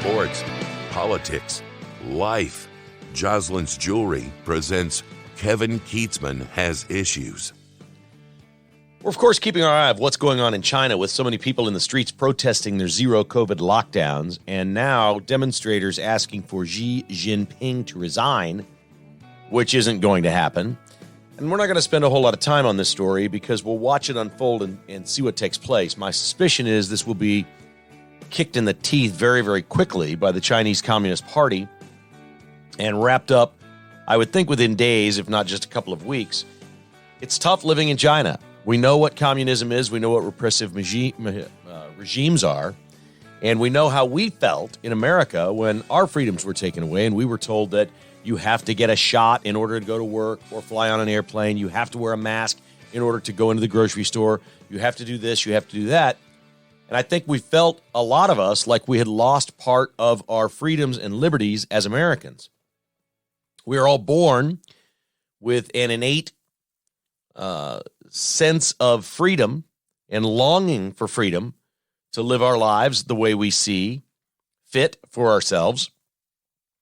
sports, politics, life. Jocelyn's Jewelry presents Kevin Keatsman Has Issues. We're, of course, keeping our eye on what's going on in China with so many people in the streets protesting their zero-COVID lockdowns, and now demonstrators asking for Xi Jinping to resign, which isn't going to happen. And we're not going to spend a whole lot of time on this story because we'll watch it unfold and see what takes place. My suspicion is this will be kicked in the teeth very, very quickly by the Chinese Communist Party and wrapped up, I would think, within days, if not just a couple of weeks. It's tough living in China. We know what communism is. We know what repressive regimes are. And we know how we felt in America when our freedoms were taken away and we were told that you have to get a shot in order to go to work or fly on an airplane. You have to wear a mask in order to go into the grocery store. You have to do this. You have to do that. And I think we felt, a lot of us, like we had lost part of our freedoms and liberties as Americans. We are all born with an innate sense of freedom and longing for freedom to live our lives the way we see fit for ourselves.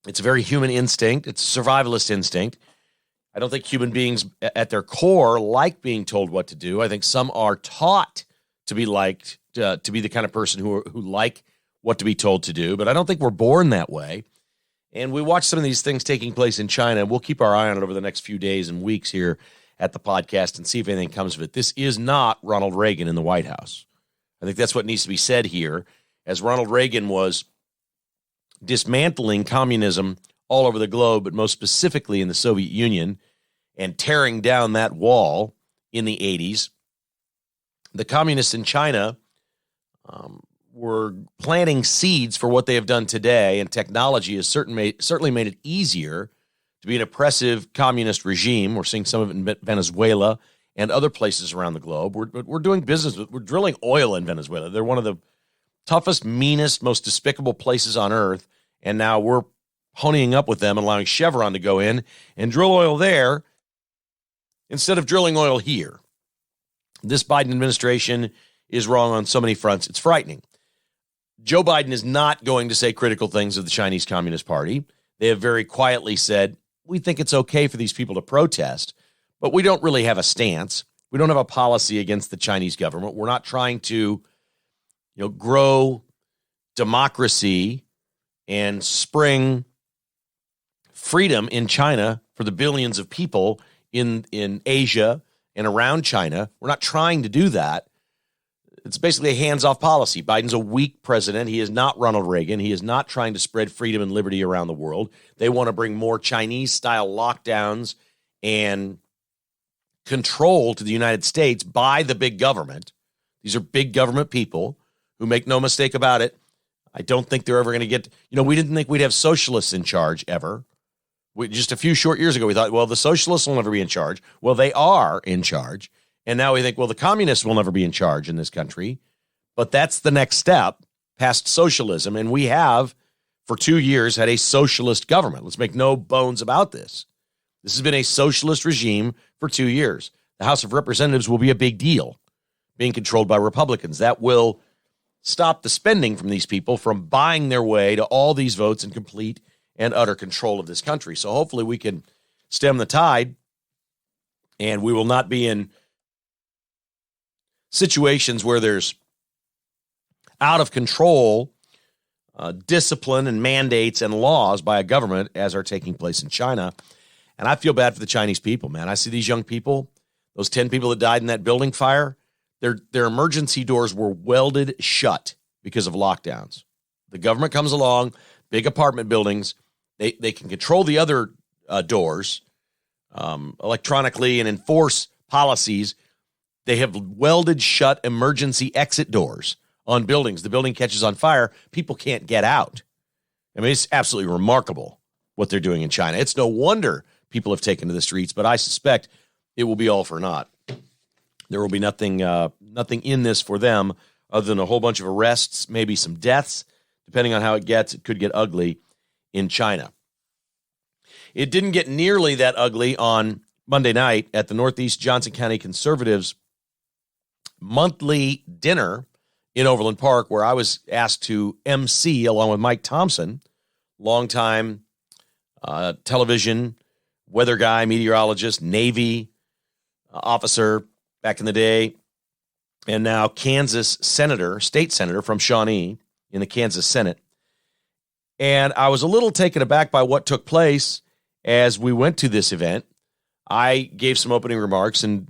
It's a very human instinct. It's a survivalist instinct. I don't think human beings at their core like being told what to do. I think some are taught to be liked, to be the kind of person who like what to be told to do, but I don't think we're born that way. And we watch some of these things taking place in China. We'll keep our eye on it over the next few days and weeks here at the podcast and see if anything comes of it. This is not Ronald Reagan in the White House. I think that's what needs to be said here, as Ronald Reagan was dismantling communism all over the globe, but most specifically in the Soviet Union, and tearing down that wall in the 80s. The communists in China were planting seeds for what they have done today, and technology has certainly made it easier to be an oppressive communist regime. We're seeing some of it in Venezuela and other places around the globe. We're doing business with, we're drilling oil in Venezuela. They're one of the toughest, meanest, most despicable places on earth, and now we're ponying up with them and allowing Chevron to go in and drill oil there instead of drilling oil here. This Biden administration is wrong on so many fronts. It's frightening. Joe Biden is not going to say critical things of the Chinese Communist Party. They have very quietly said, we think it's okay for these people to protest, but we don't really have a stance. We don't have a policy against the Chinese government. We're not trying to, grow democracy and spring freedom in China for the billions of people in Asia and around China. We're not trying to do that. It's basically a hands-off policy. Biden's a weak president. He is not Ronald Reagan. He is not trying to spread freedom and liberty around the world. They want to bring more Chinese-style lockdowns and control to the United States by the big government. These are big government people who, make no mistake about it, I don't think they're ever going to get, we didn't think we'd have socialists in charge ever. Just a few short years ago, we thought, well, the socialists will never be in charge. Well, they are in charge. And now we think, well, the communists will never be in charge in this country. But that's the next step past socialism. And we have, for 2 years, had a socialist government. Let's make no bones about this. This has been a socialist regime for 2 years. The House of Representatives will be a big deal, being controlled by Republicans. That will stop the spending from these people from buying their way to all these votes and complete and utter control of this country. So hopefully we can stem the tide, and we will not be in situations where there's out of control discipline and mandates and laws by a government as are taking place in China. And I feel bad for the Chinese people, man. I see these young people, those 10 people that died in that building fire, their emergency doors were welded shut because of lockdowns. The government comes along, big apartment buildings, they can control the other doors electronically and enforce policies. They have welded shut emergency exit doors on buildings. The building catches on fire. People can't get out. I mean, it's absolutely remarkable what they're doing in China. It's no wonder people have taken to the streets, but I suspect it will be all for naught. There will be nothing in this for them other than a whole bunch of arrests, maybe some deaths. Depending on how it gets, it could get ugly in China. It didn't get nearly that ugly on Monday night at the Northeast Johnson County Conservatives' monthly dinner in Overland Park, where I was asked to MC along with Mike Thompson, longtime television weather guy, meteorologist, Navy officer back in the day, and now Kansas senator, state senator from Shawnee in the Kansas Senate. And I was a little taken aback by what took place as we went to this event. I gave some opening remarks and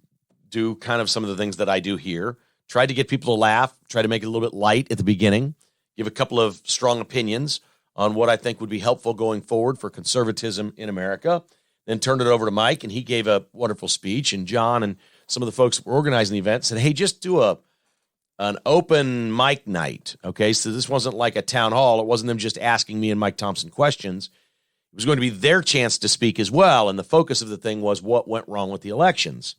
do kind of some of the things that I do here. Tried to get people to laugh, try to make it a little bit light at the beginning, give a couple of strong opinions on what I think would be helpful going forward for conservatism in America. Then turned it over to Mike, and he gave a wonderful speech. And John and some of the folks that were organizing the event said, hey, just do an open mic night, okay? So this wasn't like a town hall. It wasn't them just asking me and Mike Thompson questions. It was going to be their chance to speak as well, and the focus of the thing was what went wrong with the elections.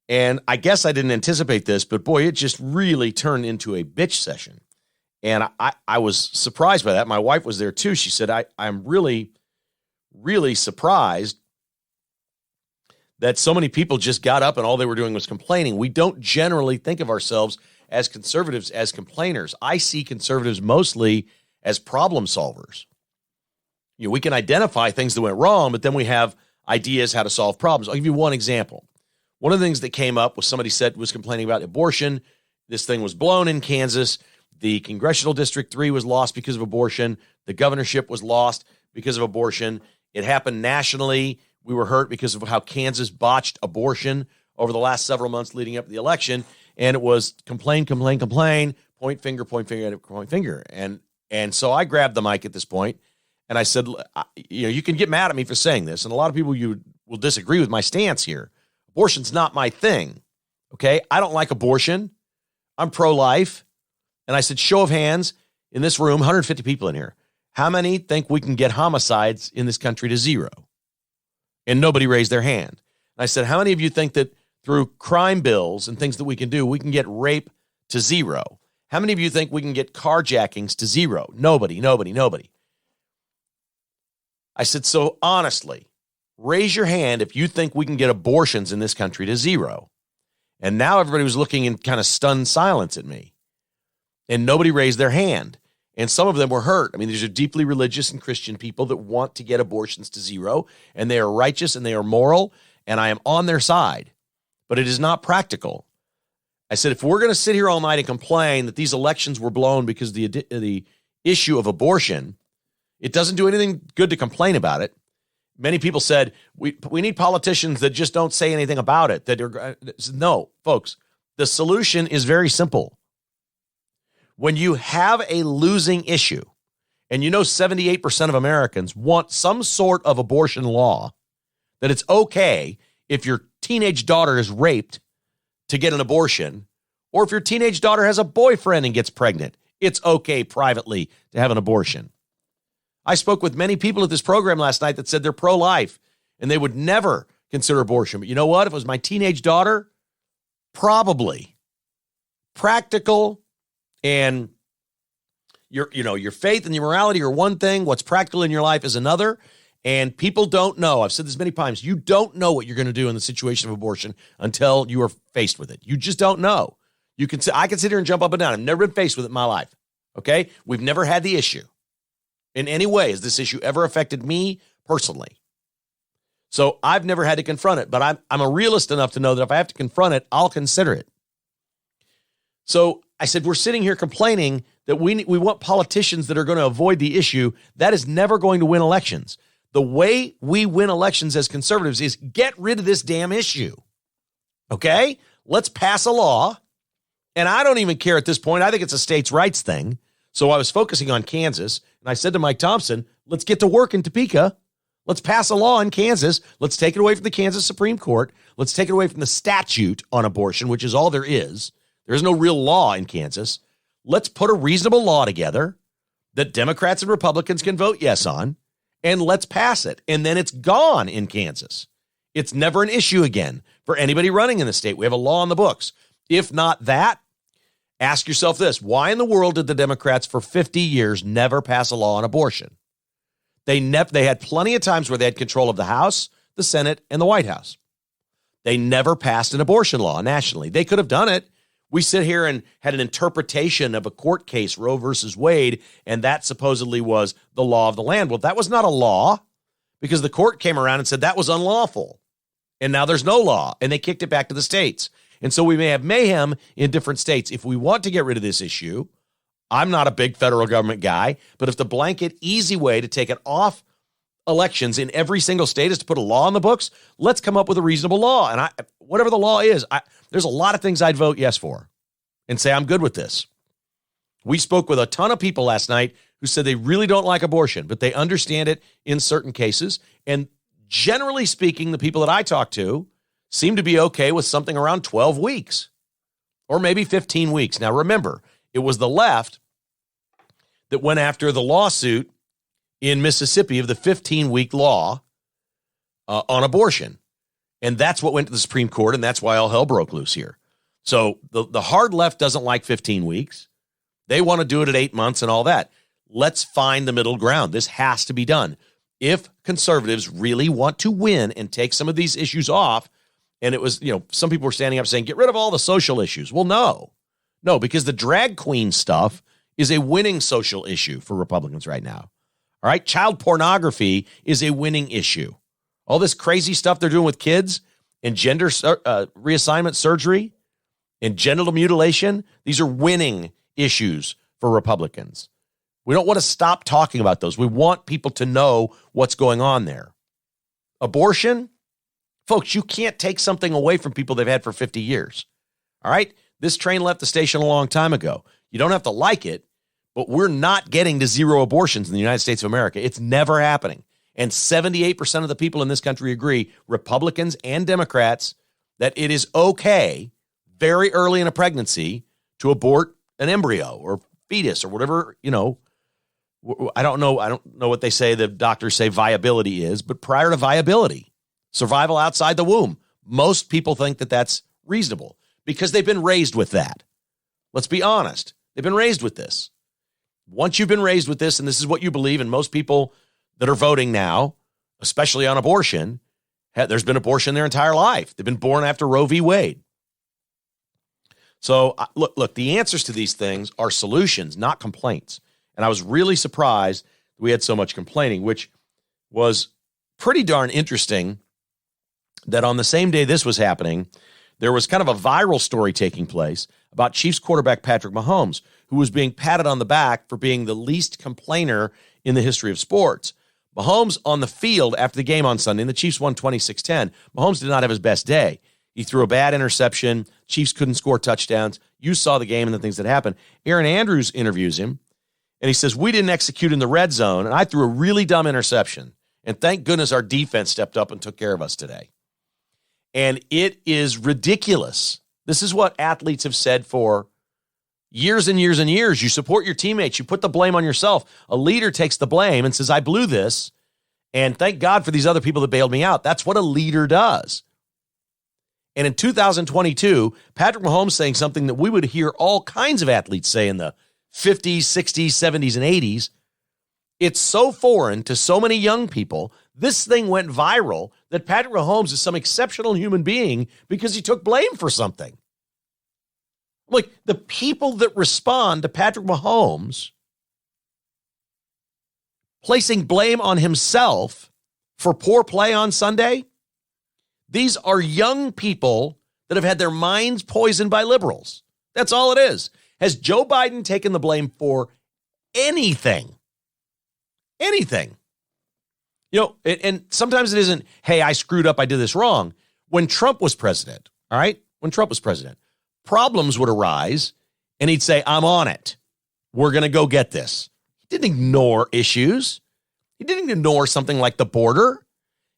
And I guess I didn't anticipate this, but boy, it just really turned into a bitch session. And I was surprised by that. My wife was there too. She said, I'm really, really surprised that so many people just got up and all they were doing was complaining. We don't generally think of ourselves as conservatives as complainers. I see conservatives mostly as problem solvers. You know, we can identify things that went wrong, but then we have ideas how to solve problems. I'll give you one example. One of the things that came up was somebody was complaining about abortion. This thing was blown in Kansas. The congressional district 3 was lost because of abortion. The governorship was lost because of abortion. It happened nationally. We were hurt because of how Kansas botched abortion over the last several months leading up to the election. And it was complain, point finger. And so I grabbed the mic at this point and I said, you can get mad at me for saying this. And a lot of people you will disagree with my stance here. Abortion's not my thing, okay? I don't like abortion. I'm pro-life. And I said, show of hands in this room, 150 people in here. How many think we can get homicides in this country to 0? And nobody raised their hand. And I said, how many of you think that through crime bills and things that we can do, we can get rape to 0? How many of you think we can get carjackings to 0? Nobody. I said, so honestly, raise your hand if you think we can get abortions in this country to 0. And now everybody was looking in kind of stunned silence at me. And nobody raised their hand. And some of them were hurt. I mean, these are deeply religious and Christian people that want to get abortions to 0. And they are righteous and they are moral. And I am on their side. But it is not practical. I said, if we're going to sit here all night and complain that these elections were blown because of the issue of abortion, it doesn't do anything good to complain about it. Many people said, we need politicians that just don't say anything about it. No, folks, the solution is very simple. When you have a losing issue, and 78% of Americans want some sort of abortion law, that it's okay if your teenage daughter is raped to get an abortion, or if your teenage daughter has a boyfriend and gets pregnant, it's okay privately to have an abortion. I spoke with many people at this program last night that said they're pro-life and they would never consider abortion. But you know what? If it was my teenage daughter, probably. Practical and your faith and your morality are one thing. What's practical in your life is another. And people don't know. I've said this many times. You don't know what you're going to do in the situation of abortion until you are faced with it. You just don't know. I can sit here and jump up and down. I've never been faced with it in my life. Okay? We've never had the issue. In any way has this issue ever affected me personally. So I've never had to confront it, but I'm a realist enough to know that if I have to confront it, I'll consider it. So I said, we're sitting here complaining that we want politicians that are going to avoid the issue. That is never going to win elections. The way we win elections as conservatives is get rid of this damn issue. Okay? Let's pass a law. And I don't even care at this point. I think it's a states' rights thing. So I was focusing on Kansas, and I said to Mike Thompson, let's get to work in Topeka. Let's pass a law in Kansas. Let's take it away from the Kansas Supreme Court. Let's take it away from the statute on abortion, which is all there is. There is no real law in Kansas. Let's put a reasonable law together that Democrats and Republicans can vote yes on, and let's pass it. And then it's gone in Kansas. It's never an issue again for anybody running in the state. We have a law on the books. If not that, ask yourself this. Why in the world did the Democrats for 50 years never pass a law on abortion? They had plenty of times where they had control of the House, the Senate, and the White House. They never passed an abortion law nationally. They could have done it. We sit here and had an interpretation of a court case, Roe versus Wade, and that supposedly was the law of the land. Well, that was not a law because the court came around and said that was unlawful. And now there's no law, and they kicked it back to the states. And so we may have mayhem in different states. If we want to get rid of this issue, I'm not a big federal government guy, but if the blanket easy way to take it off elections in every single state is to put a law on the books, let's come up with a reasonable law. And whatever the law is, there's a lot of things I'd vote yes for and say I'm good with this. We spoke with a ton of people last night who said they really don't like abortion, but they understand it in certain cases. And generally speaking, the people that I talk to seem to be okay with something around 12 weeks or maybe 15 weeks. Now, remember, it was the left that went after the lawsuit in Mississippi of the 15-week law on abortion. And that's what went to the Supreme Court, and that's why all hell broke loose here. So the hard left doesn't like 15 weeks. They want to do it at 8 months and all that. Let's find the middle ground. This has to be done. If conservatives really want to win and take some of these issues off, and it was, some people were standing up saying, get rid of all the social issues. Well, no, because the drag queen stuff is a winning social issue for Republicans right now. All right. Child pornography is a winning issue. All this crazy stuff they're doing with kids and gender reassignment surgery and genital mutilation, these are winning issues for Republicans. We don't want to stop talking about those. We want people to know what's going on there. Abortion, folks, you can't take something away from people they've had for 50 years. All right? This train left the station a long time ago. You don't have to like it, but we're not getting to zero abortions in the United States of America. It's never happening. And 78% of the people in this country agree, Republicans and Democrats, that it is okay very early in a pregnancy to abort an embryo or fetus or whatever, I don't know what they say, the doctors say viability is, but prior to viability, survival outside the womb, most people think that that's reasonable because they've been raised with that. Let's be honest. They've been raised with this. Once you've been raised with this, and this is what you believe, and most people that are voting now, especially on abortion, there's been abortion their entire life. They've been born after Roe v. Wade. So look, the answers to these things are solutions, not complaints. And I was really surprised that we had so much complaining, which was pretty darn interesting that on the same day this was happening, there was kind of a viral story taking place about Chiefs quarterback Patrick Mahomes, who was being patted on the back for being the least complainer in the history of sports. Mahomes on the field after the game on Sunday, and the Chiefs won 26-10. Mahomes did not have his best day. He threw a bad interception. Chiefs couldn't score touchdowns. You saw the game and the things that happened. Aaron Andrews interviews him, and he says, we didn't execute in the red zone, and I threw a really dumb interception. And thank goodness our defense stepped up and took care of us today. And it is ridiculous. This is what athletes have said for years and years and years. You support your teammates. You put the blame on yourself. A leader takes the blame and says, I blew this, and thank God for these other people that bailed me out. That's what a leader does. And in 2022, Patrick Mahomes saying something that we would hear all kinds of athletes say in the 50s, 60s, 70s, and 80s. It's so foreign to so many young people. This thing went viral that Patrick Mahomes is some exceptional human being because he took blame for something. Like the people that respond to Patrick Mahomes placing blame on himself for poor play on Sunday, these are young people that have had their minds poisoned by liberals. That's all it is. Has Joe Biden taken the blame for anything? Anything? And sometimes it isn't, hey, I screwed up, I did this wrong. When Trump was president, all right? When Trump was president, problems would arise, and he'd say, I'm on it. We're going to go get this. He didn't ignore issues. He didn't ignore something like the border.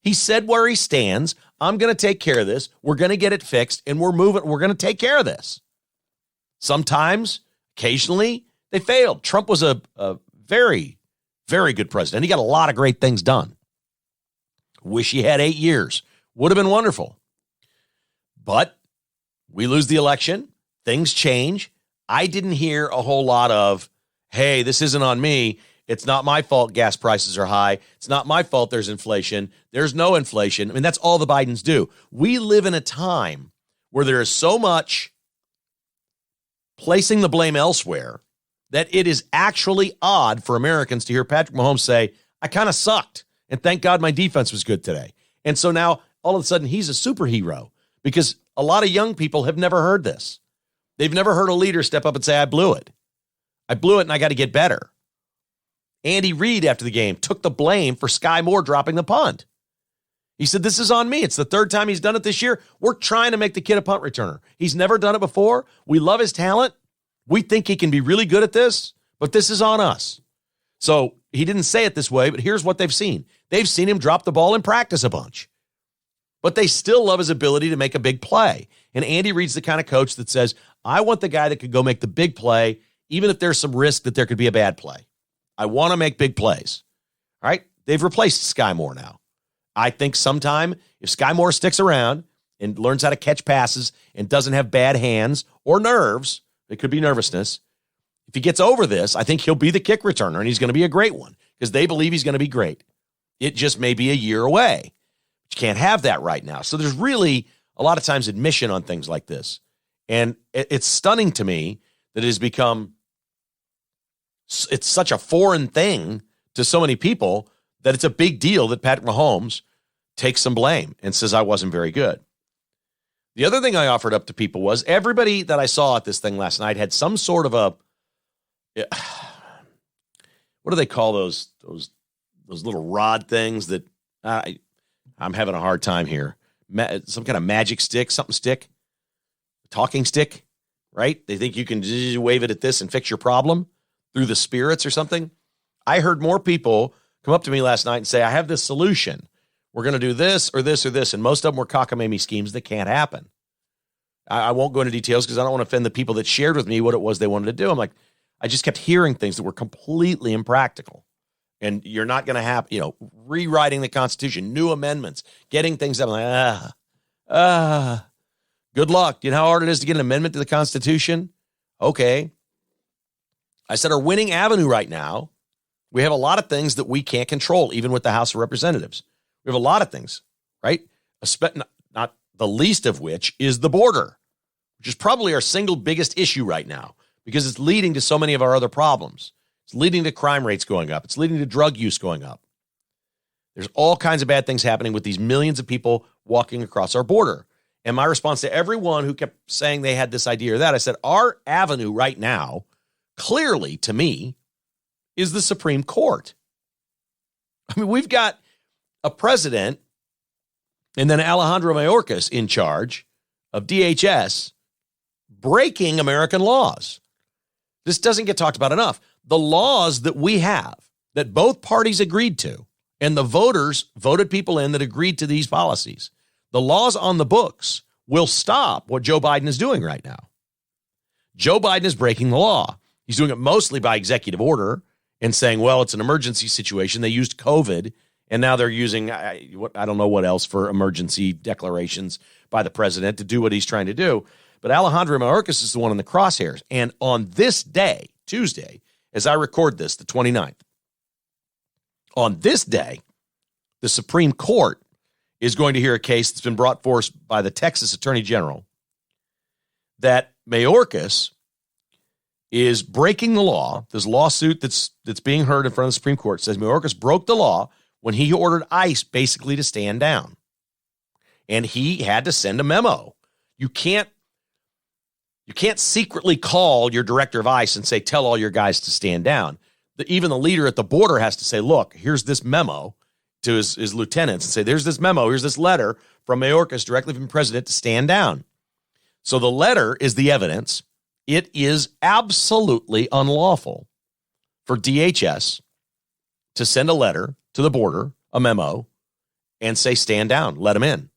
He said where he stands, I'm going to take care of this. We're going to get it fixed, and we're going to take care of this. Sometimes, occasionally, they failed. Trump was a very, very good president. He got a lot of great things done. Wish he had 8 years. Would have been wonderful. But we lose the election. Things change. I didn't hear a whole lot of, hey, this isn't on me. It's not my fault gas prices are high. It's not my fault there's inflation. There's no inflation. I mean, that's all the Bidens do. We live in a time where there is so much placing the blame elsewhere, that it is actually odd for Americans to hear Patrick Mahomes say, I kind of sucked, and thank God my defense was good today. And so now, all of a sudden, he's a superhero because a lot of young people have never heard this. They've never heard a leader step up and say, I blew it. I blew it, and I got to get better. Andy Reid, after the game, took the blame for Sky Moore dropping the punt. He said, this is on me. It's the third time he's done it this year. We're trying to make the kid a punt returner. He's never done it before. We love his talent. We think he can be really good at this, but this is on us. So he didn't say it this way, but here's what they've seen. They've seen him drop the ball in practice a bunch, but they still love his ability to make a big play. And Andy Reid's the kind of coach that says, I want the guy that could go make the big play, even if there's some risk that there could be a bad play. I want to make big plays. All right? They've replaced Sky Moore now. I think sometime if Sky Moore sticks around and learns how to catch passes and doesn't have bad hands or nerves, it could be nervousness. If he gets over this, I think he'll be the kick returner, and he's going to be a great one because they believe he's going to be great. It just may be a year away. But you can't have that right now. So there's really a lot of times admission on things like this. And it's stunning to me that it has become, it's such a foreign thing to so many people that it's a big deal that Patrick Mahomes takes some blame and says, I wasn't very good. The other thing I offered up to people was everybody that I saw at this thing last night had some sort of a, what do they call those little rod things that I'm having a hard time here. Some kind of magic stick, talking stick, right? They think you can just wave it at this and fix your problem through the spirits or something. I heard more people come up to me last night and say, I have this solution. We're going to do this or this or this. And most of them were cockamamie schemes that can't happen. I won't go into details because I don't want to offend the people that shared with me what it was they wanted to do. I'm like, I just kept hearing things that were completely impractical. And you're not going to have, rewriting the Constitution, new amendments, getting things up. I'm like, good luck. You know how hard it is to get an amendment to the Constitution? Okay. I said our winning avenue right now, we have a lot of things that we can't control, even with the House of Representatives. We have a lot of things, right? Not the least of which is the border, which is probably our single biggest issue right now because it's leading to so many of our other problems. It's leading to crime rates going up. It's leading to drug use going up. There's all kinds of bad things happening with these millions of people walking across our border. And my response to everyone who kept saying they had this idea or that, I said, our avenue right now, clearly to me, is the Supreme Court. I mean, we've got a president and then Alejandro Mayorkas in charge of DHS breaking American laws. This doesn't get talked about enough. The laws that we have, that both parties agreed to, and the voters voted people in that agreed to these policies, the laws on the books will stop what Joe Biden is doing right now. Joe Biden is breaking the law. He's doing it mostly by executive order and saying, well, it's an emergency situation. They used COVID, and now they're using, I don't know what else for emergency declarations by the president to do what he's trying to do. But Alejandro Mayorkas is the one in the crosshairs. And on this day, Tuesday, as I record this, the 29th, on this day, the Supreme Court is going to hear a case that's been brought forth by the Texas Attorney General that Mayorkas is breaking the law. This lawsuit that's being heard in front of the Supreme Court says Mayorkas broke the law when he ordered ICE basically to stand down. And he had to send a memo. You can't secretly call your director of ICE and say, tell all your guys to stand down. Even the leader at the border has to say, look, here's this memo to his lieutenants and say, there's this memo, here's this letter from Mayorkas directly from the president to stand down. So the letter is the evidence. It is absolutely unlawful for DHS to send a letter to the border, a memo, and say, stand down, let them in.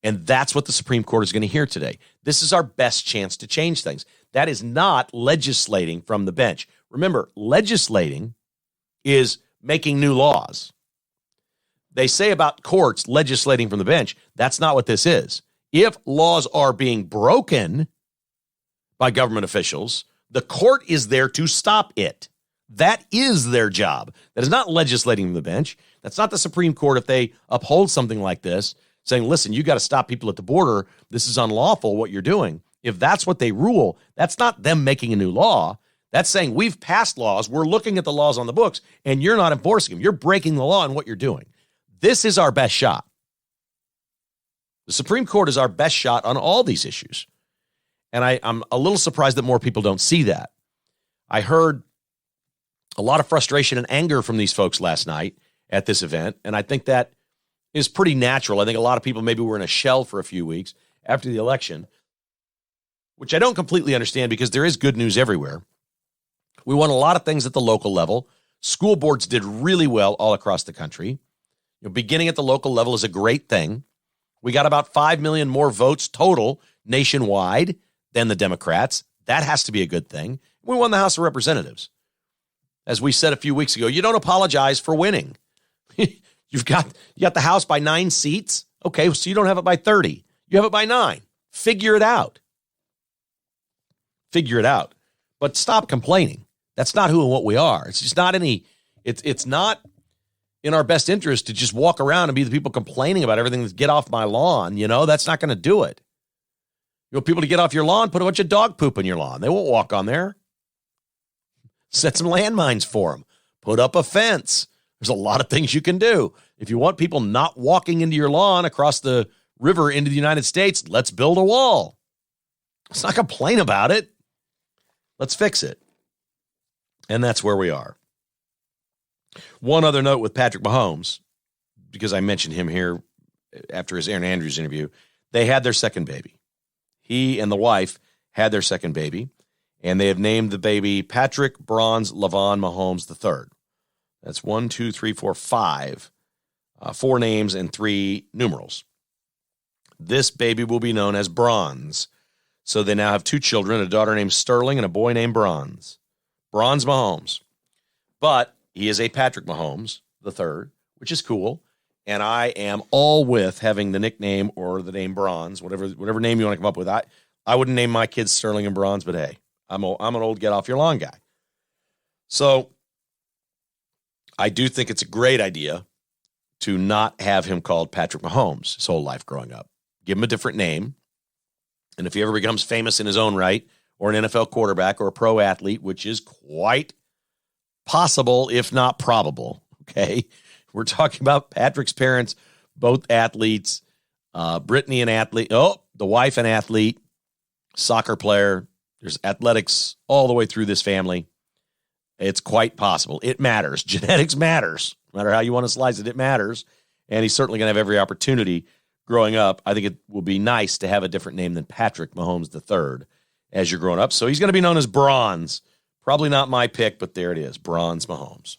And that's what the Supreme Court is going to hear today. This is our best chance to change things. That is not legislating from the bench. Remember, legislating is making new laws. They say about courts legislating from the bench. That's not what this is. If laws are being broken by government officials, the court is there to stop it. That is their job. That is not legislating from the bench. That's not the Supreme Court if they uphold something like this, saying, listen, you got to stop people at the border. This is unlawful what you're doing. if that's what they rule, that's not them making a new law. That's saying we've passed laws, we're looking at the laws on the books, and you're not enforcing them. You're breaking the law in what you're doing. This is our best shot. The Supreme Court is our best shot on all these issues. And I'm a little surprised that more people don't see that. I heard a lot of frustration and anger from these folks last night at this event, and I think that is pretty natural. I think a lot of people maybe were in a shell for a few weeks after the election, which I don't completely understand because there is good news everywhere. We won a lot of things at the local level. School boards did really well all across the country. Beginning at the local level is a great thing. We got about 5 million more votes total nationwide than the Democrats. That has to be a good thing. We won the House of Representatives. As we said a few weeks ago, you don't apologize for winning. You got the House by 9 seats. Okay, so you don't have it by 30. You have it by 9. Figure it out. Figure it out. But stop complaining. That's not who and what we are. It's just not it's not in our best interest to just walk around and be the people complaining about everything that's get off my lawn. That's not going to do it. You want people to get off your lawn, put a bunch of dog poop in your lawn. They won't walk on there. Set some landmines for them. Put up a fence. There's a lot of things you can do. If you want people not walking into your lawn across the river into the United States, let's build a wall. Let's not complain about it. Let's fix it. And that's where we are. One other note with Patrick Mahomes, because I mentioned him here after his Aaron Andrews interview, they had their second baby. He and the wife had their second baby, and they have named the baby Patrick Bronze Lavon Mahomes III. That's 1, 2, 3, 4, 5. 4 names and 3 numerals. This baby will be known as Bronze. So they now have 2 children, a daughter named Sterling and a boy named Bronze. Bronze Mahomes. But he is a Patrick Mahomes III, which is cool. And I am all with having the nickname or the name Bronze, whatever name you want to come up with. I wouldn't name my kids Sterling and Bronze, but hey, I'm an old get off your lawn guy. So I do think it's a great idea to not have him called Patrick Mahomes his whole life growing up. Give him a different name. And if he ever becomes famous in his own right, or an NFL quarterback or a pro athlete, which is quite possible, if not probable, okay? We're talking about Patrick's parents, both athletes, Brittany an athlete, the wife an athlete, soccer player. There's athletics all the way through this family. It's quite possible. It matters. Genetics matters. No matter how you want to slice it, it matters. And he's certainly going to have every opportunity growing up. I think it will be nice to have a different name than Patrick Mahomes III as you're growing up. So he's going to be known as Bronze. Probably not my pick, but there it is. Bronze Mahomes.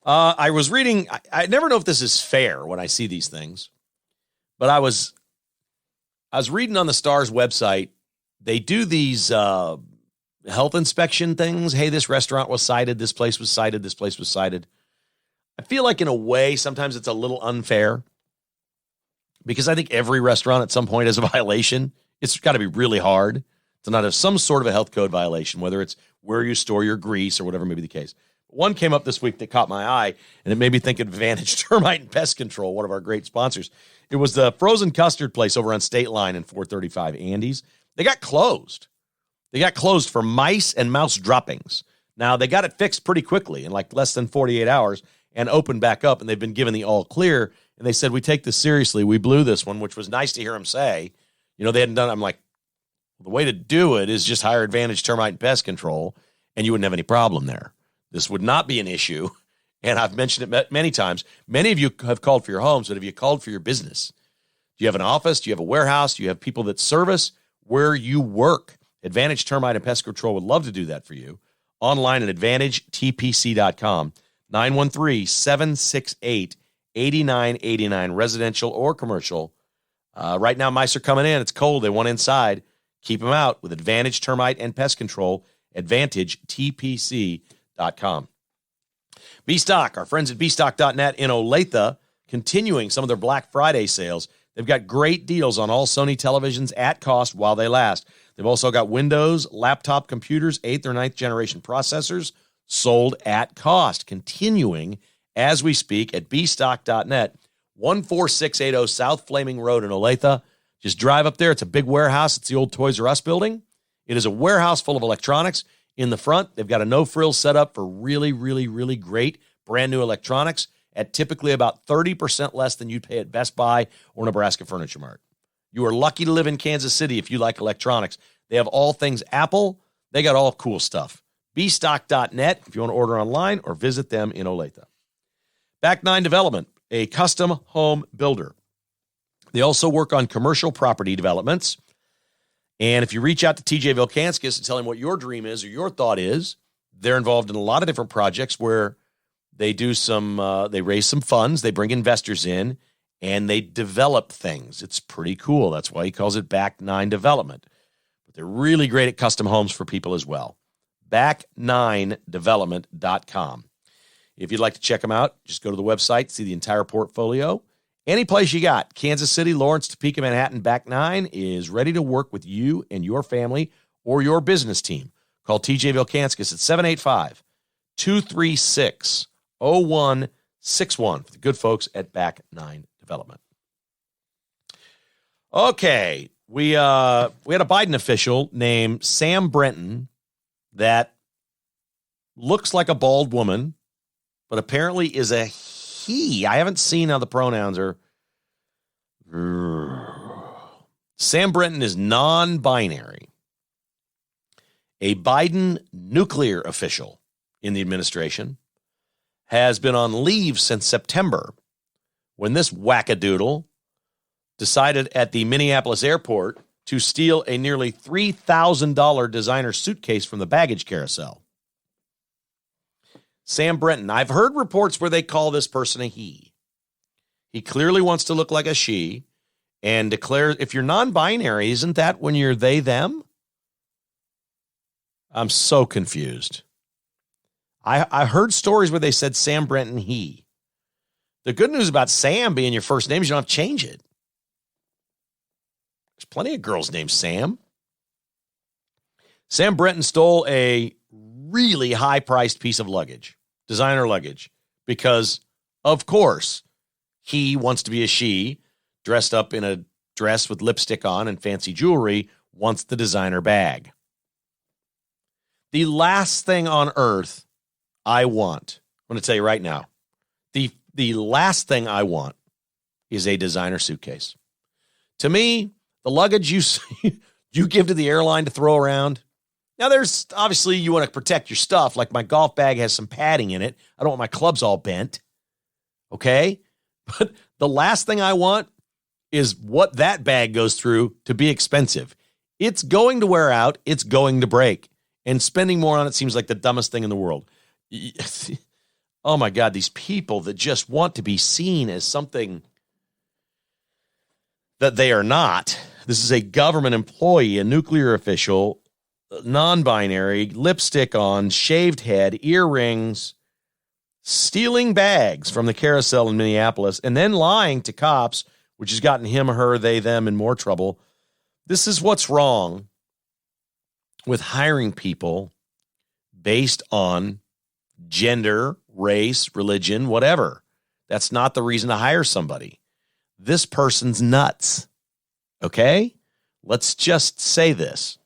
I was reading, I never know if this is fair when I see these things, but I was reading on the Star's website. They do these health inspection things. Hey, this restaurant was cited. This place was cited. This place was cited. I feel like in a way, sometimes it's a little unfair because I think every restaurant at some point has a violation. It's got to be really hard to not have some sort of a health code violation, whether it's where you store your grease or whatever may be the case. One came up this week that caught my eye, and it made me think of Advantage Termite and Pest Control, one of our great sponsors. It was the frozen custard place over on State Line in 435 Andes. They got closed. They got closed for mice and mouse droppings. Now, they got it fixed pretty quickly in like less than 48 hours and opened back up, and they've been given the all clear, and they said, we take this seriously. We blew this one, which was nice to hear them say. They hadn't done it. I'm like, the way to do it is just hire Advantage Termite and Pest Control, and you wouldn't have any problem there. This would not be an issue, and I've mentioned it many times. Many of you have called for your homes, but have you called for your business? Do you have an office? Do you have a warehouse? Do you have people that service where you work? Advantage Termite and Pest Control would love to do that for you. Online at AdvantageTPC.com, 913-768-8989, residential or commercial. Right now, mice are coming in. It's cold. They want inside. Keep them out with Advantage Termite and Pest Control, AdvantageTPC.com. B-Stock, our friends at bstock.net in Olathe, continuing some of their Black Friday sales. They've got great deals on all Sony televisions at cost while they last. They've also got Windows, laptop computers, 8th or 9th generation processors sold at cost. Continuing as we speak at bstock.net, 14680 South Flaming Road in Olathe. Just drive up there. It's a big warehouse. It's the old Toys R Us building. It is a warehouse full of electronics. In the front, they've got a no-frills setup for really, really, really great brand new electronics at typically about 30% less than you'd pay at Best Buy or Nebraska Furniture Mart. You are lucky to live in Kansas City if you like electronics. They have all things Apple. They got all cool stuff. bstock.net if you want to order online or visit them in Olathe. Back Nine Development, a custom home builder. They also work on commercial property developments. And if you reach out to TJ Vilkanskis and tell him what your dream is or your thought is, they're involved in a lot of different projects where they do they raise some funds, they bring investors in, and they develop things. It's pretty cool. That's why he calls it Back Nine Development. But they're really great at custom homes for people as well. Back9development.com. If you'd like to check them out, just go to the website, see the entire portfolio. Any place you got, Kansas City, Lawrence, Topeka, Manhattan, Back Nine is ready to work with you and your family or your business team. Call TJ Vilkanskis at 785-236-0161 for the good folks at Back Nine Development. Okay, we had a Biden official named Sam Brenton that looks like a bald woman, but apparently is a he. I haven't seen how the pronouns are. Sam Brenton is non-binary. A Biden nuclear official in the administration has been on leave since September when this wackadoodle decided at the Minneapolis airport to steal a nearly $3,000 designer suitcase from the baggage carousel. Sam Brenton, I've heard reports where they call this person a he. He clearly wants to look like a she and declares, if you're non-binary, isn't that when you're they, them? I'm so confused. I heard stories where they said Sam Brenton, he. The good news about Sam being your first name is you don't have to change it. There's plenty of girls named Sam. Sam Brenton stole a really high-priced piece of luggage, designer luggage, because, of course, he wants to be a she, dressed up in a dress with lipstick on and fancy jewelry, wants the designer bag. The last thing on earth I want, I'm going to tell you right now, the last thing I want is a designer suitcase. To me, the luggage you give to the airline to throw around, now, there's obviously you want to protect your stuff. Like my golf bag has some padding in it. I don't want my clubs all bent. Okay? But the last thing I want is what that bag goes through to be expensive. It's going to wear out. It's going to break. And spending more on it seems like the dumbest thing in the world. Oh, my God. These people that just want to be seen as something that they are not. This is a government employee, a nuclear official, non-binary, lipstick on, shaved head, earrings, stealing bags from the carousel in Minneapolis, and then lying to cops, which has gotten him, her, they, them in more trouble. This is what's wrong with hiring people based on gender, race, religion, whatever. That's not the reason to hire somebody. This person's nuts. Okay? Let's just say this.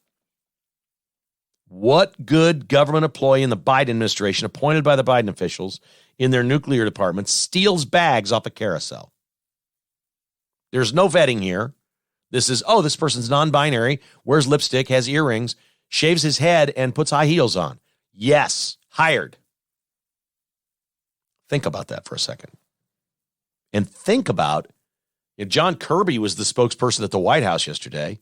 What good government employee in the Biden administration, appointed by the Biden officials in their nuclear department, steals bags off a carousel? There's no vetting here. This is, this person's non-binary, wears lipstick, has earrings, shaves his head, and puts high heels on. Yes, hired. Think about that for a second. And think about, John Kirby was the spokesperson at the White House yesterday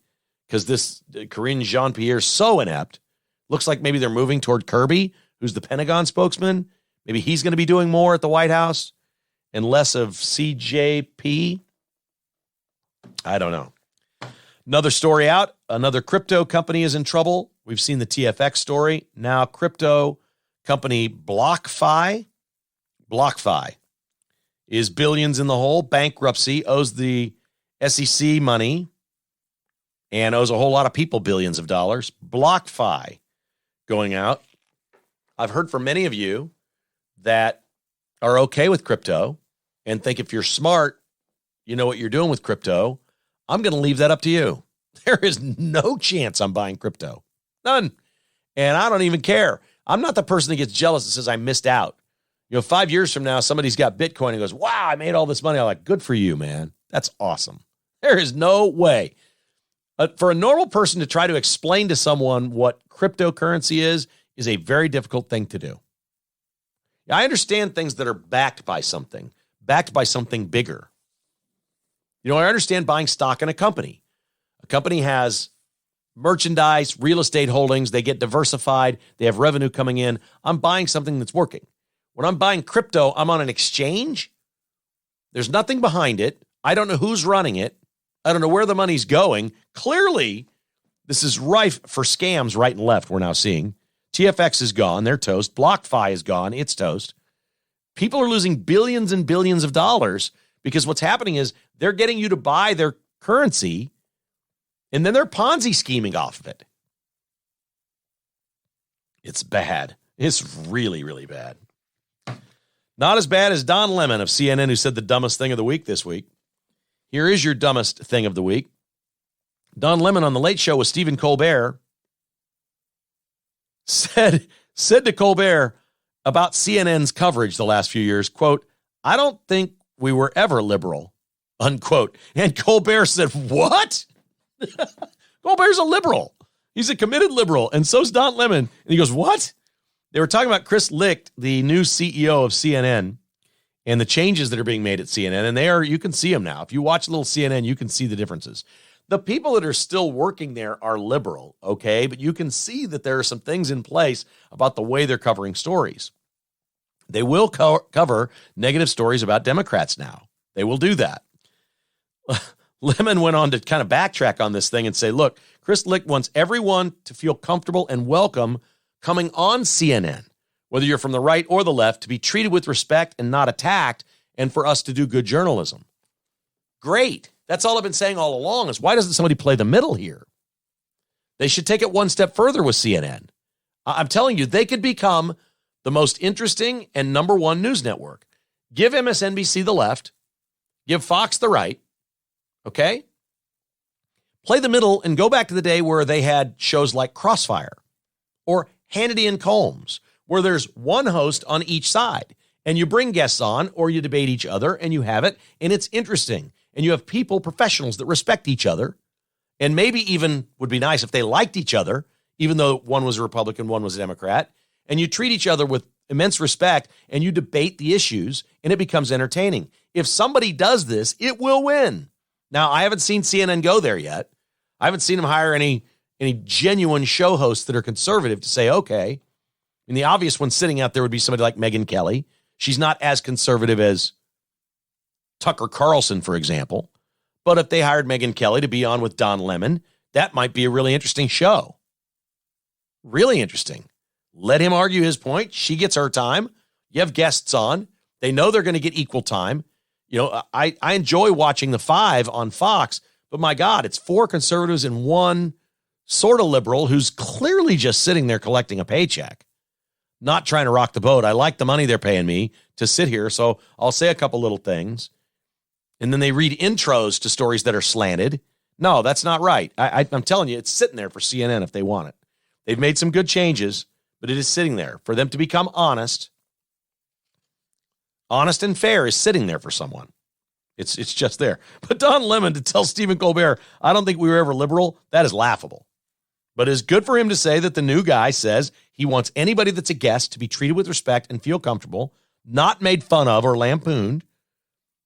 because this Karine Jean-Pierre is so inept. Looks like maybe they're moving toward Kirby, who's the Pentagon spokesman. Maybe he's going to be doing more at the White House and less of CJP. I don't know. Another story out. Another crypto company is in trouble. We've seen the TFX story. Now crypto company BlockFi is billions in the hole. Bankruptcy, owes the SEC money and owes a whole lot of people billions of dollars. BlockFi going out. I've heard from many of you that are okay with crypto and think if you're smart, you know what you're doing with crypto. I'm going to leave that up to you. There is no chance I'm buying crypto. None. And I don't even care. I'm not the person that gets jealous and says I missed out. 5 years from now, somebody's got Bitcoin and goes, wow, I made all this money. I'm like, good for you, man. That's awesome. There is no way. For a normal person to try to explain to someone what cryptocurrency is a very difficult thing to do. I understand things that are backed by something bigger. I understand buying stock in a company. A company has merchandise, real estate holdings. They get diversified. They have revenue coming in. I'm buying something that's working. When I'm buying crypto, I'm on an exchange. There's nothing behind it. I don't know who's running it. I don't know where the money's going. Clearly, this is rife for scams right and left, we're now seeing. TFX is gone. They're toast. BlockFi is gone. It's toast. People are losing billions and billions of dollars because what's happening is they're getting you to buy their currency, and then they're Ponzi scheming off of it. It's bad. It's really, really bad. Not as bad as Don Lemon of CNN, who said the dumbest thing of the week this week. Here is your dumbest thing of the week. Don Lemon on The Late Show with Stephen Colbert said to Colbert about CNN's coverage the last few years, quote, I don't think we were ever liberal, unquote. And Colbert said, what? Colbert's a liberal. He's a committed liberal. And so's Don Lemon. And he goes, what? They were talking about Chris Licht, the new CEO of CNN, and the changes that are being made at CNN. And you can see them now. If you watch a little CNN, you can see the differences. The people that are still working there are liberal, okay? But you can see that there are some things in place about the way they're covering stories. They will cover negative stories about Democrats now. They will do that. Lemon went on to kind of backtrack on this thing and say, look, Chris Licht wants everyone to feel comfortable and welcome coming on CNN, whether you're from the right or the left, to be treated with respect and not attacked, and for us to do good journalism. Great. That's all I've been saying all along is why doesn't somebody play the middle here? They should take it one step further with CNN. I'm telling you, they could become the most interesting and number one news network. Give MSNBC the left, give Fox the right, okay? Play the middle and go back to the day where they had shows like Crossfire or Hannity and Combs, where there's one host on each side, and you bring guests on or you debate each other, and you have it, and it's interesting. And you have people, professionals that respect each other, and maybe even would be nice if they liked each other, even though one was a Republican, one was a Democrat, and you treat each other with immense respect, and you debate the issues, and it becomes entertaining. If somebody does this, it will win. Now, I haven't seen CNN go there yet. I haven't seen them hire any genuine show hosts that are conservative to say, okay. And the obvious one sitting out there would be somebody like Megyn Kelly. She's not as conservative as Tucker Carlson, for example. But if they hired Megyn Kelly to be on with Don Lemon, that might be a really interesting show. Really interesting. Let him argue his point. She gets her time. You have guests on. They know they're going to get equal time. I enjoy watching The Five on Fox, but my God, it's four conservatives and one sort of liberal who's clearly just sitting there collecting a paycheck, not trying to rock the boat. I like the money they're paying me to sit here, so I'll say a couple little things. And then they read intros to stories that are slanted. No, that's not right. I'm telling you, it's sitting there for CNN if they want it. They've made some good changes, but it is sitting there. For them to become honest and fair is sitting there for someone. It's just there. But Don Lemon to tell Stephen Colbert, I don't think we were ever liberal, that is laughable. But it's good for him to say that the new guy says he wants anybody that's a guest to be treated with respect and feel comfortable, not made fun of or lampooned.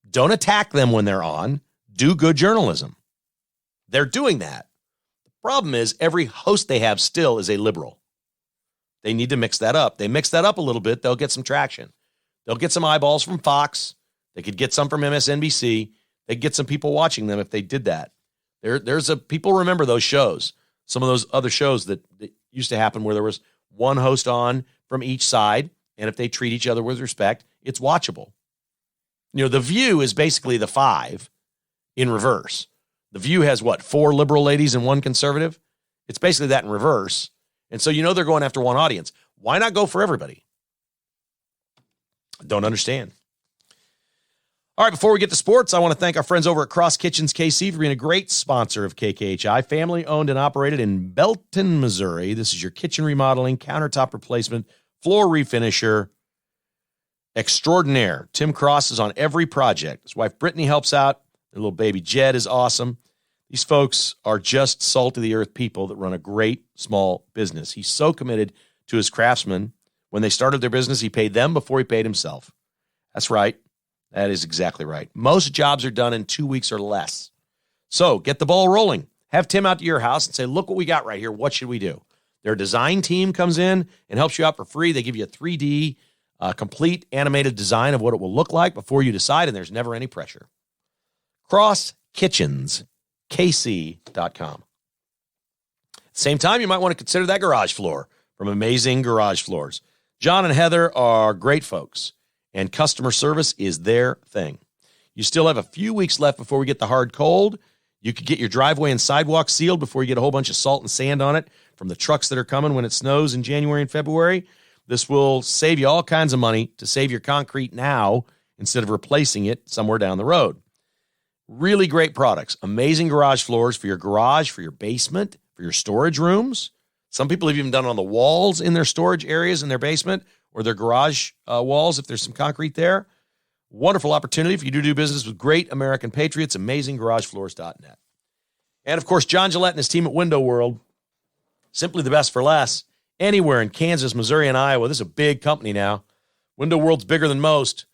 Don't attack them when they're on. Do good journalism. They're doing that. The problem is every host they have still is a liberal. They need to mix that up. They mix that up a little bit, they'll get some traction. They'll get some eyeballs from Fox. They could get some from MSNBC. They'd get some people watching them if they did that. People remember those shows. Some of those other shows that used to happen where there was one host on from each side, and if they treat each other with respect, it's watchable. The View is basically The Five in reverse. The View has, four liberal ladies and one conservative? It's basically that in reverse. And so they're going after one audience. Why not go for everybody? Don't understand. All right, before we get to sports, I want to thank our friends over at Cross Kitchens KC for being a great sponsor of KKHI. Family owned and operated in Belton, Missouri. This is your kitchen remodeling, countertop replacement, floor refinisher extraordinaire. Tim Cross is on every project. His wife Brittany helps out. Their little baby Jed is awesome. These folks are just salt-of-the-earth people that run a great small business. He's so committed to his craftsmen. When they started their business, he paid them before he paid himself. That's right. That is exactly right. Most jobs are done in 2 weeks or less. So get the ball rolling. Have Tim out to your house and say, look what we got right here. What should we do? Their design team comes in and helps you out for free. They give you a 3D, complete animated design of what it will look like before you decide, and there's never any pressure. CrossKitchensKC.com. At the same time, you might want to consider that garage floor from Amazing Garage Floors. John and Heather are great folks, and customer service is their thing. You still have a few weeks left before we get the hard cold. You could get your driveway and sidewalk sealed before you get a whole bunch of salt and sand on it from the trucks that are coming when it snows in January and February. This will save you all kinds of money to save your concrete now instead of replacing it somewhere down the road. Really great products. Amazing garage floors for your garage, for your basement, for your storage rooms. Some people have even done it on the walls in their storage areas in their basement or their garage walls if there's some concrete there. Wonderful opportunity if you do business with great American patriots, AmazingGarageFloors.net. And, of course, John Gillette and his team at Window World, simply the best for less. Anywhere in Kansas, Missouri, and Iowa. This is a big company now. Window World's bigger than most.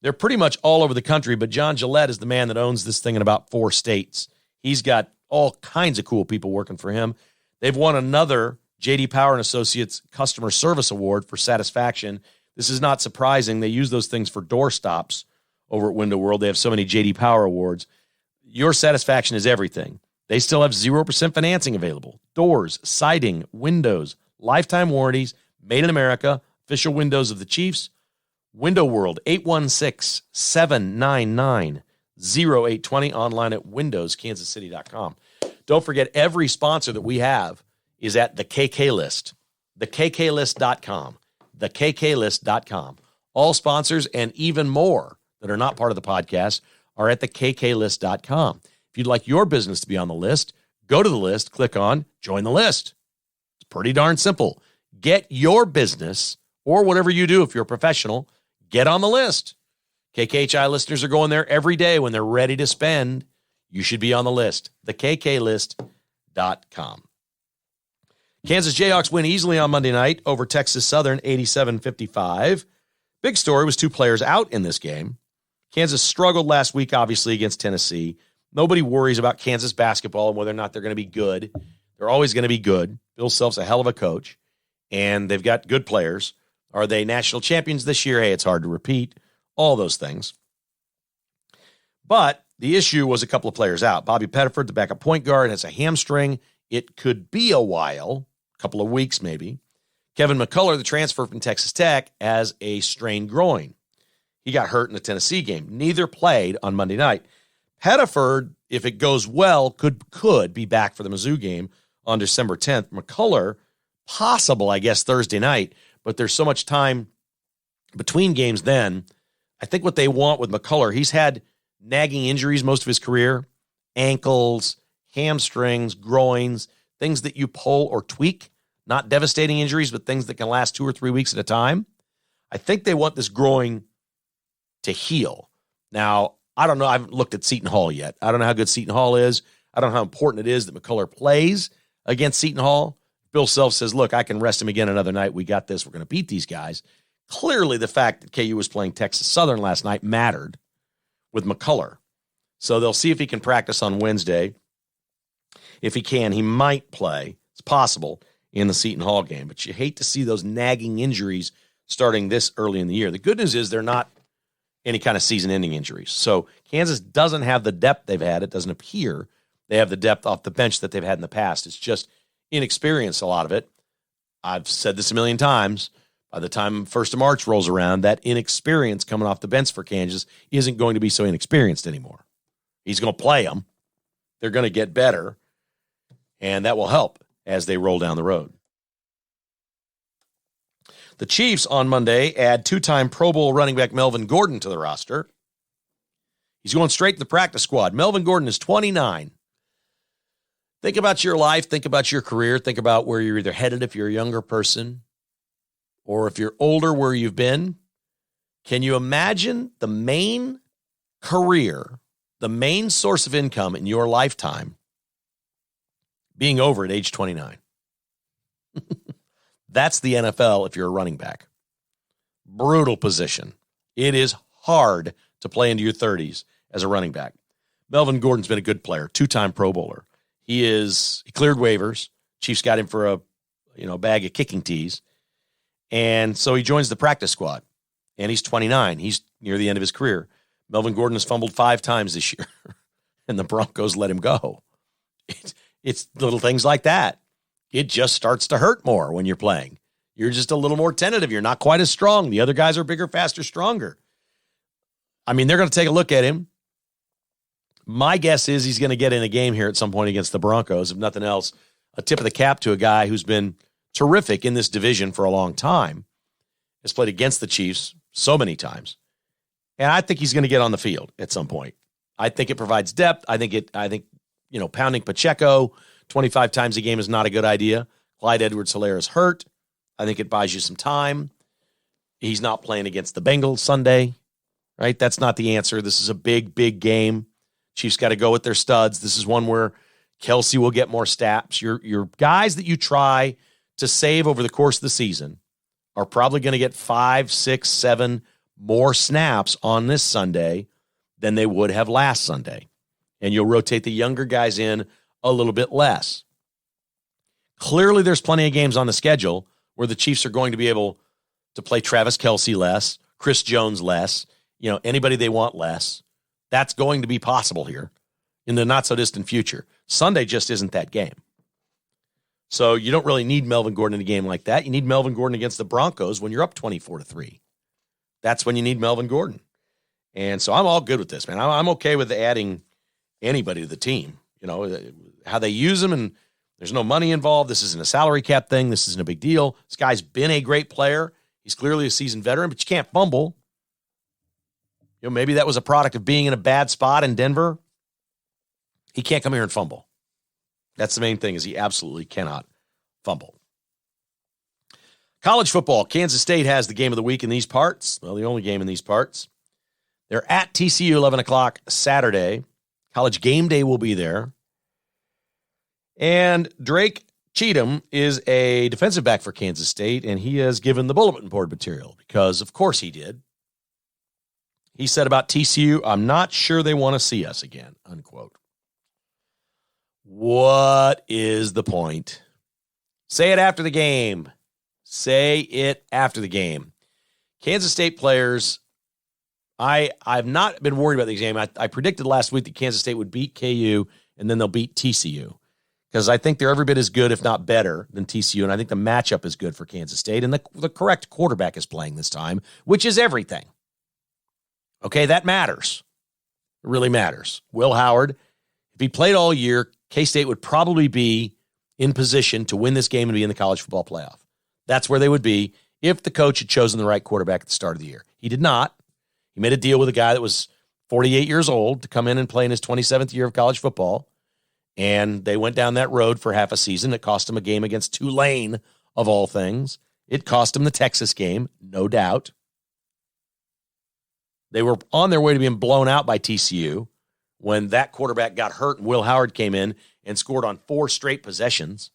They're pretty much all over the country, but John Gillette is the man that owns this thing in about 4 states. He's got all kinds of cool people working for him. They've won another J.D. Power and Associates Customer Service Award for satisfaction. This is not surprising. They use those things for door stops over at Window World. They have so many J.D. Power awards. Your satisfaction is everything. They still have 0% financing available. Doors, siding, windows, lifetime warranties, made in America, official windows of the Chiefs. Window World, 816-799-0820, online at windowskansascity.com. Don't forget, every sponsor that we have is at the KK List, thekklist.com, thekklist.com. All sponsors and even more that are not part of the podcast are at thekklist.com. If you'd like your business to be on the list, go to the list, click on Join the List. It's pretty darn simple. Get your business, or whatever you do if you're a professional, get on the list. KKHI listeners are going there every day when they're ready to spend. You should be on the list. thekklist.com. Kansas Jayhawks win easily on Monday night over Texas Southern, 87-55. Big story was 2 players out in this game. Kansas struggled last week, obviously, against Tennessee. Nobody worries about Kansas basketball and whether or not they're going to be good. They're always going to be good. Bill Self's a hell of a coach, and they've got good players. Are they national champions this year? Hey, it's hard to repeat. All those things. But the issue was a couple of players out. Bobby Pettiford, the backup point guard, has a hamstring. It could be a while, a couple of weeks maybe. Kevin McCullough, the transfer from Texas Tech, has a strained groin. He got hurt in the Tennessee game. Neither played on Monday night. Pettiford, if it goes well, could be back for the Mizzou game on December 10th. McCullough, possible, I guess, Thursday night, but there's so much time between games then. I think what they want with McCullough, he's had nagging injuries most of his career, ankles, hamstrings, groins, things that you pull or tweak, not devastating injuries, but things that can last 2 or 3 weeks at a time. I think they want this groin to heal. Now, I don't know. I haven't looked at Seton Hall yet. I don't know how good Seton Hall is. I don't know how important it is that McCullough plays against Seton Hall. Bill Self says, look, I can rest him again another night. We got this. We're going to beat these guys. Clearly, the fact that KU was playing Texas Southern last night mattered with McCullough. So they'll see if he can practice on Wednesday. If he can, he might play. It's possible in the Seton Hall game. But you hate to see those nagging injuries starting this early in the year. The good news is they're not any kind of season-ending injuries. So Kansas doesn't have the depth they've had. It doesn't appear they have the depth off the bench that they've had in the past. It's just inexperience, a lot of it. I've said this a million times. By the time 1st of March rolls around, that inexperience coming off the bench for Kansas isn't going to be so inexperienced anymore. He's going to play them. They're going to get better, and that will help as they roll down the road. The Chiefs on Monday add 2-time Pro Bowl running back Melvin Gordon to the roster. He's going straight to the practice squad. Melvin Gordon is 29. Think about your life. Think about your career. Think about where you're either headed if you're a younger person or if you're older, where you've been. Can you imagine the main career, the main source of income in your lifetime being over at age 29? That's the NFL if you're a running back. Brutal position. It is hard to play into your 30s as a running back. Melvin Gordon's been a good player, 2-time Pro Bowler. He cleared waivers. Chiefs got him for a bag of kicking tees. And so he joins the practice squad. And he's 29. He's near the end of his career. Melvin Gordon has fumbled 5 times this year. And the Broncos let him go. It's little things like that. It just starts to hurt more when you're playing. You're just a little more tentative. You're not quite as strong. The other guys are bigger, faster, stronger. I mean, they're going to take a look at him. My guess is he's going to get in a game here at some point against the Broncos. If nothing else, a tip of the cap to a guy who's been terrific in this division for a long time. Has played against the Chiefs so many times. And I think he's going to get on the field at some point. I think it provides depth. I think pounding Pacheco 25 times a game is not a good idea. Clyde Edwards-Helaire is hurt. I think it buys you some time. He's not playing against the Bengals Sunday, right? That's not the answer. This is a big, big game. Chiefs got to go with their studs. This is one where Kelsey will get more snaps. Your guys that you try to save over the course of the season are probably going to get 5, 6, 7 more snaps on this Sunday than they would have last Sunday. And you'll rotate the younger guys in a little bit less. Clearly, there's plenty of games on the schedule where the Chiefs are going to be able to play Travis Kelce less, Chris Jones less, anybody they want less. That's going to be possible here in the not-so-distant future. Sunday just isn't that game. So you don't really need Melvin Gordon in a game like that. You need Melvin Gordon against the Broncos when you're up 24-3. That's when you need Melvin Gordon. And so I'm all good with this, man. I'm okay with adding anybody to the team. How they use them, and there's no money involved. This isn't a salary cap thing. This isn't a big deal. This guy's been a great player. He's clearly a seasoned veteran, but you can't fumble. Maybe that was a product of being in a bad spot in Denver. He can't come here and fumble. That's the main thing, is he absolutely cannot fumble. College football. Kansas State has the game of the week in these parts. Well, the only game in these parts. They're at TCU 11 o'clock Saturday. College game day will be there. And Drake Cheatham is a defensive back for Kansas State, and he has given the bulletin board material because, of course, he did. He said about TCU, "I'm not sure they want to see us again," unquote. What is the point? Say it after the game. Say it after the game. Kansas State players, I've not been worried about the game. I predicted last week that Kansas State would beat KU and then they'll beat TCU because I think they're every bit as good, if not better, than TCU, and I think the matchup is good for Kansas State, and the correct quarterback is playing this time, which is everything. Okay, that matters. It really matters. Will Howard, if he played all year, K-State would probably be in position to win this game and be in the college football playoff. That's where they would be if the coach had chosen the right quarterback at the start of the year. He did not. He made a deal with a guy that was 48 years old to come in and play in his 27th year of college football, and they went down that road for half a season. It cost him a game against Tulane, of all things. It cost him the Texas game, no doubt. They were on their way to being blown out by TCU when that quarterback got hurt and Will Howard came in and scored on 4 straight possessions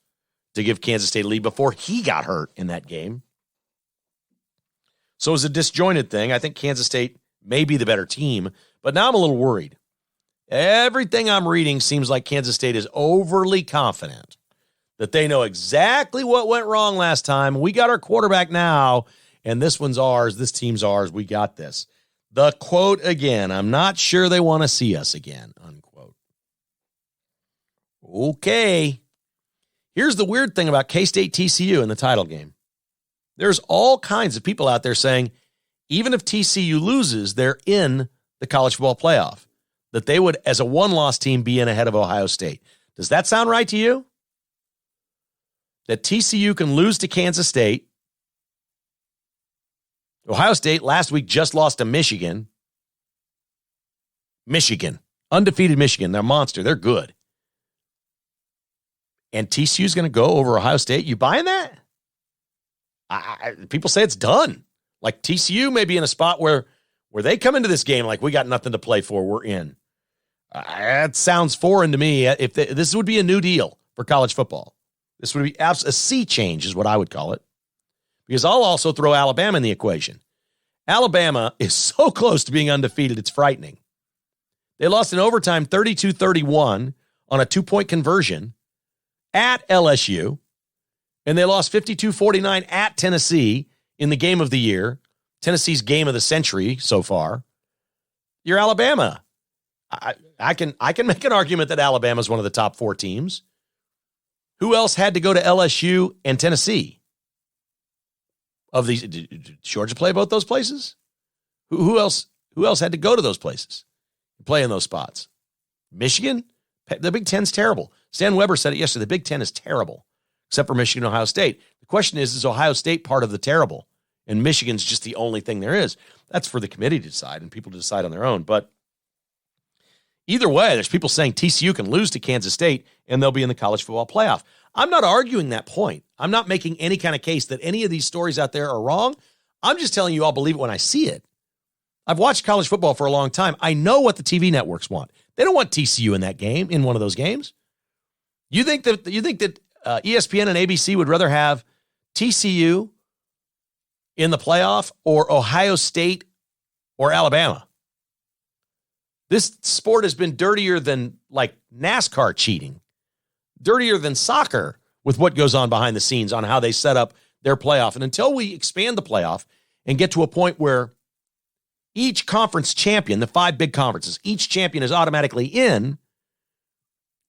to give Kansas State a lead before he got hurt in that game. So it was a disjointed thing. I think Kansas State may be the better team, but now I'm a little worried. Everything I'm reading seems like Kansas State is overly confident that they know exactly what went wrong last time. We got our quarterback now, and this one's ours. This team's ours. We got this. The quote again, "I'm not sure they want to see us again," unquote. Okay. Here's the weird thing about K-State TCU in the title game. There's all kinds of people out there saying, even if TCU loses, they're in the college football playoff, that they would, as a one-loss team, be in ahead of Ohio State. Does that sound right to you? That TCU can lose to Kansas State. Ohio State last week just lost to Michigan. Michigan. Undefeated Michigan. They're a monster. They're good. And TCU's going to go over Ohio State. You buying that? People say it's done. Like TCU may be in a spot where they come into this game like we got nothing to play for. We're in. That sounds foreign to me. This would be a new deal for college football. This would be a sea change is what I would call it. Because I'll also throw Alabama in the equation. Alabama is so close to being undefeated, it's frightening. They lost in overtime 32-31 on a 2-point conversion at LSU, and they lost 52-49 at Tennessee in the game of the year, Tennessee's game of the century so far. You're Alabama. I can make an argument that Alabama is one of the top 4 teams. Who else had to go to LSU and Tennessee? Of these, did Georgia play both those places? Who else had to go to those places and play in those spots? Michigan? The Big Ten's terrible. Stan Weber said it yesterday. The Big Ten is terrible, except for Michigan and Ohio State. The question is Ohio State part of the terrible? And Michigan's just the only thing there is. That's for the committee to decide and people to decide on their own. But either way, there's people saying TCU can lose to Kansas State and they'll be in the college football playoff. I'm not arguing that point. I'm not making any kind of case that any of these stories out there are wrong. I'm just telling you I'll believe it when I see it. I've watched college football for a long time. I know what the TV networks want. They don't want TCU in that game, in one of those games. You think that ESPN and ABC would rather have TCU in the playoff or Ohio State or Alabama? This sport has been dirtier than like NASCAR cheating, dirtier than soccer with what goes on behind the scenes on how they set up their playoff. And until we expand the playoff and get to a point where each conference champion, the 5 big conferences, each champion is automatically in,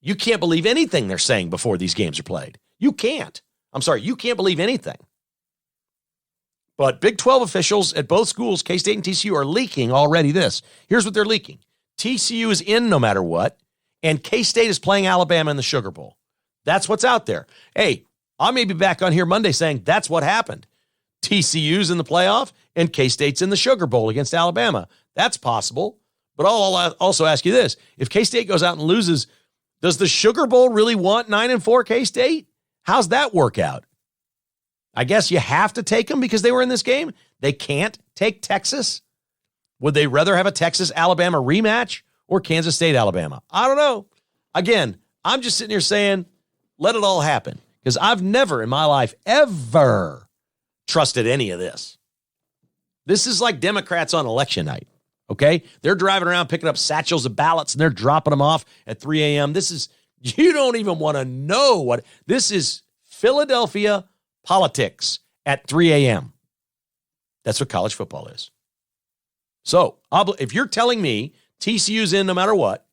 you can't believe anything they're saying before these games are played. You can't. I'm sorry, you can't believe anything. But Big 12 officials at both schools, K-State and TCU, are leaking already this. Here's what they're leaking. TCU is in no matter what, and K-State is playing Alabama in the Sugar Bowl. That's what's out there. Hey, I may be back on here Monday saying that's what happened. TCU's in the playoff, and K-State's in the Sugar Bowl against Alabama. That's possible. But I'll also ask you this. If K-State goes out and loses, does the Sugar Bowl really want 9-4 K-State? How's that work out? I guess you have to take them because they were in this game. They can't take Texas. Would they rather have a Texas-Alabama rematch or Kansas State-Alabama? I don't know. Again, I'm just sitting here saying, let it all happen. Because I've never in my life ever trusted any of this. This is like Democrats on election night, okay? They're driving around picking up satchels of ballots and they're dropping them off at 3 a.m. This is, you don't even want to know what, this is Philadelphia politics at 3 a.m. That's what college football is. So if you're telling me TCU's in no matter what,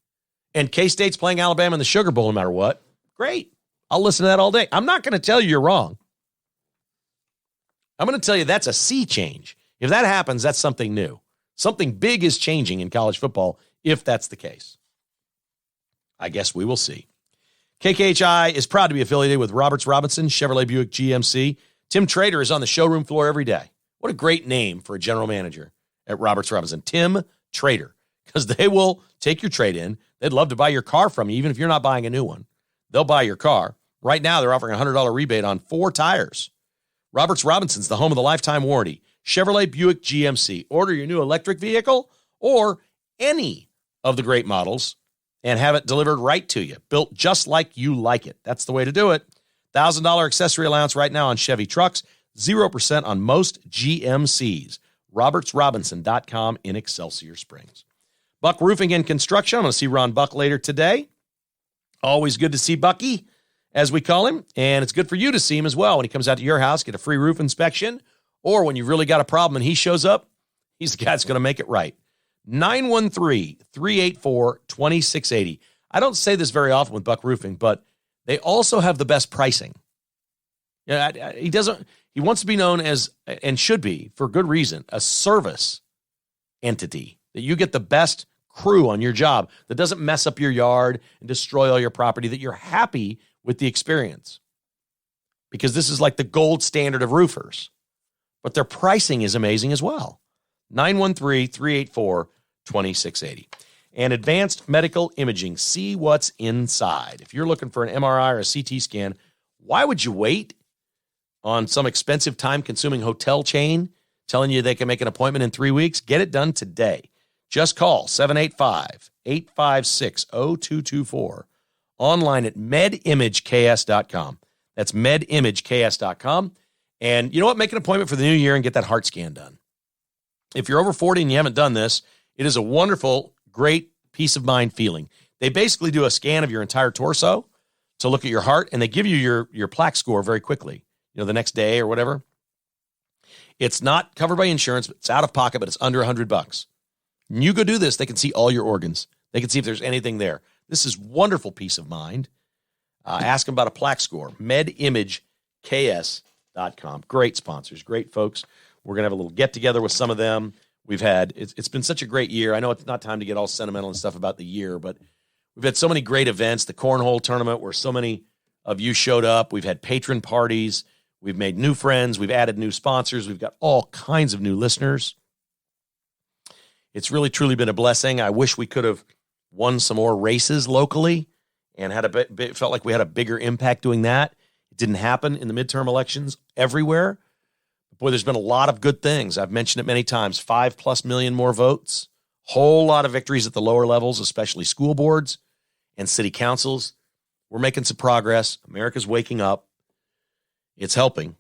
and K-State's playing Alabama in the Sugar Bowl no matter what, great. I'll listen to that all day. I'm not going to tell you you're wrong. I'm going to tell you that's a sea change. If that happens, that's something new. Something big is changing in college football if that's the case. I guess we will see. KKHI is proud to be affiliated with Roberts Robinson, Chevrolet Buick GMC. Tim Trader is on the showroom floor every day. What a great name for a general manager at Roberts Robinson. Tim Trader, because they will take your trade in. They'd love to buy your car from you, even if you're not buying a new one. They'll buy your car. Right now, they're offering a $100 rebate on 4 tires. Roberts Robinson's the home of the lifetime warranty. Chevrolet Buick GMC. Order your new electric vehicle or any of the great models and have it delivered right to you. Built just like you like it. That's the way to do it. $1,000 accessory allowance right now on Chevy trucks. 0% on most GMCs. RobertsRobinson.com in Excelsior Springs. Buck Roofing and Construction. I'm going to see Ron Buck later today. Always good to see Bucky, as we call him. And it's good for you to see him as well when he comes out to your house, get a free roof inspection. Or when you've really got a problem and he shows up, he's the guy that's going to make it right. 913-384-2680. I don't say this very often with Buck Roofing, but they also have the best pricing. He wants to be known as, and should be, for good reason, a service entity. That you get the best crew on your job that doesn't mess up your yard and destroy all your property, that you're happy with the experience. Because this is like the gold standard of roofers. But their pricing is amazing as well. 913-384-2680. and advanced medical imaging. See what's inside. If you're looking for an MRI or a CT scan, why would you wait on some expensive, time-consuming hotel chain telling you they can make an appointment in 3 weeks? Get it done today. Just call 785-856-0224. Online at medimageks.com. That's medimageks.com. And you know what? Make an appointment for the new year and get that heart scan done. If you're over 40 and you haven't done this, it is a wonderful, great peace of mind feeling. They basically do a scan of your entire torso to look at your heart, and they give you your plaque score very quickly, the next day or whatever. It's not covered by insurance, but it's out of pocket, but it's under $100. And you go do this, they can see all your organs. They can see if there's anything there. This is wonderful peace of mind. Ask them about a plaque score. medimageks.com. Great sponsors, great folks. We're going to have a little get-together with some of them. It's been such a great year. I know it's not time to get all sentimental and stuff about the year, but we've had so many great events. The cornhole tournament where so many of you showed up. We've had patron parties. We've made new friends. We've added new sponsors. We've got all kinds of new listeners. It's really, truly been a blessing. I wish we could have won some more races locally and felt like we had a bigger impact doing that. It didn't happen in the midterm elections everywhere. Boy, there's been a lot of good things. I've mentioned it many times. 5+ million more votes. Whole lot of victories at the lower levels, especially school boards and city councils. We're making some progress. America's waking up. It's helping.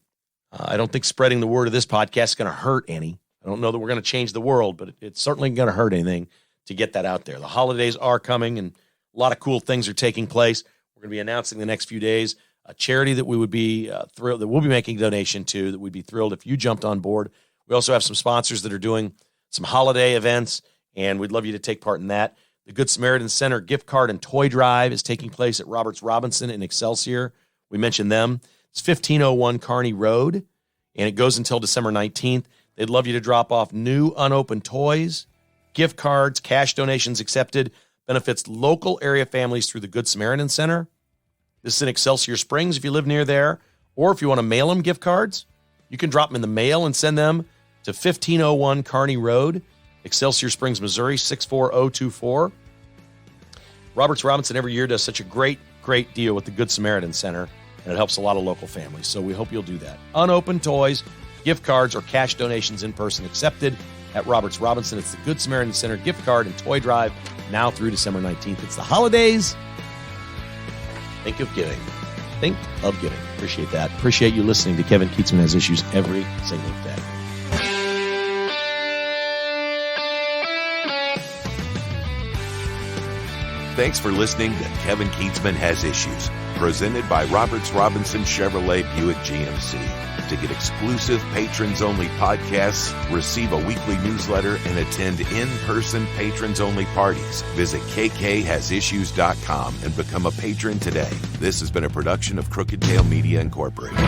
I don't think spreading the word of this podcast is going to hurt any. I don't know that we're going to change the world, but it's certainly going to hurt anything to get that out there. The holidays are coming, and a lot of cool things are taking place. We're going to be announcing the next few days a charity that we would be thrilled, that we'll be making a donation to, that we'd be thrilled if you jumped on board. We also have some sponsors that are doing some holiday events, and we'd love you to take part in that. The Good Samaritan Center gift card and toy drive is taking place at Roberts Robinson in Excelsior. We mentioned them. It's 1501 Kearney Road, and it goes until December 19th. They'd love you to drop off new unopened toys, gift cards, cash donations accepted. Benefits local area families through the Good Samaritan Center. This is in Excelsior Springs if you live near there. Or if you want to mail them gift cards, you can drop them in the mail and send them to 1501 Kearney Road, Excelsior Springs, Missouri, 64024. Roberts Robinson every year does such a great, great deal with the Good Samaritan Center, and it helps a lot of local families. So we hope you'll do that. Unopened toys, gift cards, or cash donations in person accepted at Roberts Robinson. It's the Good Samaritan Center gift card and toy drive now through December 19th. It's the holidays. Think of giving. Think of giving. Appreciate that. Appreciate you listening to Kevin Kietzman Has Issues every single day. Thanks for listening to Kevin Kietzman Has Issues, presented by Roberts Robinson Chevrolet Buick GMC. To get exclusive patrons-only podcasts, receive a weekly newsletter, and attend in-person patrons-only parties, visit kkhasissues.com and become a patron today. This has been a production of Crooked Tail Media Incorporated.